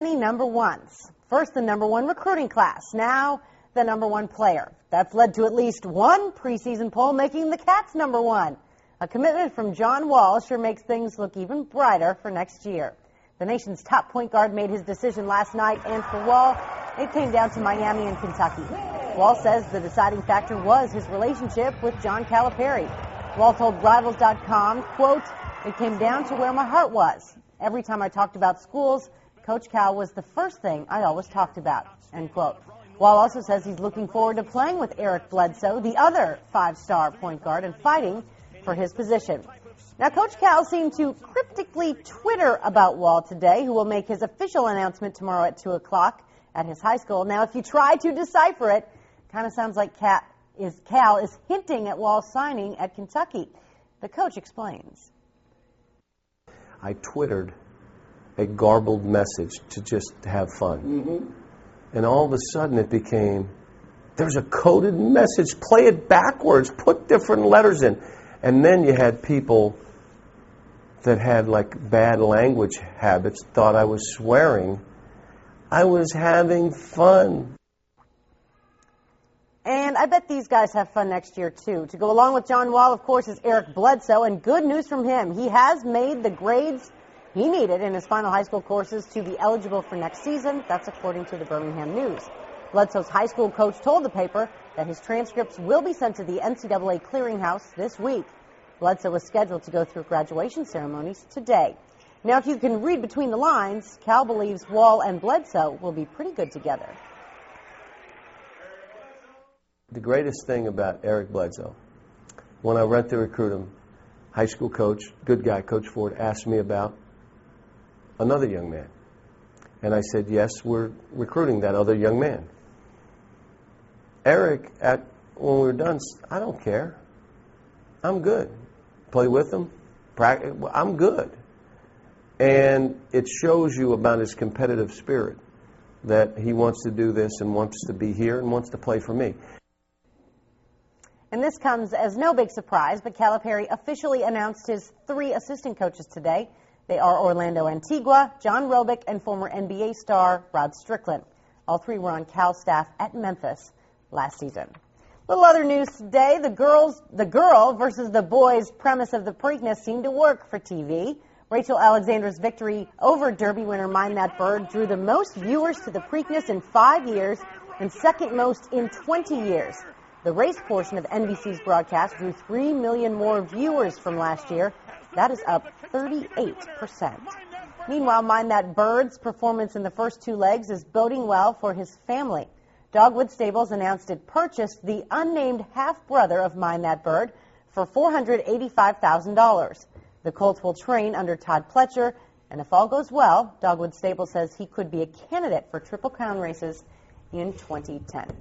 Number ones. First, the number one recruiting class. Now, the number one player. That's led to at least one preseason poll making the Cats number one. A commitment from John Wall sure makes things look even brighter for next year. The nation's top point guard made his decision last night, and for Wall, it came down to Miami and Kentucky. Wall says the deciding factor was his relationship with John Calipari. Wall told Rivals.com, quote, "It came down to where my heart was. Every time I talked about schools, Coach Cal was the first thing I always talked about," end quote. Wall also says he's looking forward to playing with Eric Bledsoe, the other five-star point guard, and fighting for his position. Now, Coach Cal seemed to cryptically Twitter about Wall today, who will make his official announcement tomorrow at 2 o'clock at his high school. Now, if you try to decipher it, kind of sounds like Cal is hinting at Wall signing at Kentucky. The coach explains. I Twittered a garbled message to just have fun. And all of a sudden it became, there's a coded message, play it backwards, put different letters in. And then you had people that had like bad language habits, thought I was swearing. I was having fun. And I bet these guys have fun next year, too. To go along with John Wall, of course, is Eric Bledsoe, and good news from him. He has made the grades he needed in his final high school courses to be eligible for next season. That's according to the Birmingham News. Bledsoe's high school coach told the paper that his transcripts will be sent to the NCAA clearinghouse this week. Bledsoe was scheduled to go through graduation ceremonies today. Now, if you can read between the lines, Cal believes Wall and Bledsoe will be pretty good together. The greatest thing about Eric Bledsoe, when I went to recruit him, high school coach, good guy, Coach Ford, asked me about another young man. And I said, yes, we're recruiting that other young man. Eric, when we were done, I don't care. I'm good. Play with him. Practice, I'm good. And it shows you about his competitive spirit, that he wants to do this and wants to be here and wants to play for me. And this comes as no big surprise, but Calipari officially announced his 3 assistant coaches today. They are Orlando Antigua, John Robick, and former NBA star Rod Strickland. All 3 were on Cal staff at Memphis last season. Little other news today, the girl versus the boys premise of the Preakness seemed to work for TV. Rachel Alexander's victory over Derby winner Mind That Bird drew the most viewers to the Preakness in 5 years and second most in 20 years. The race portion of NBC's broadcast drew 3 million more viewers from last year. That is up 38%. Meanwhile, Mind That Bird's performance in the first 2 legs is boding well for his family. Dogwood Stables announced it purchased the unnamed half-brother of Mind That Bird for $485,000. The colts will train under Todd Pletcher, and if all goes well, Dogwood Stables says he could be a candidate for Triple Crown races in 2010.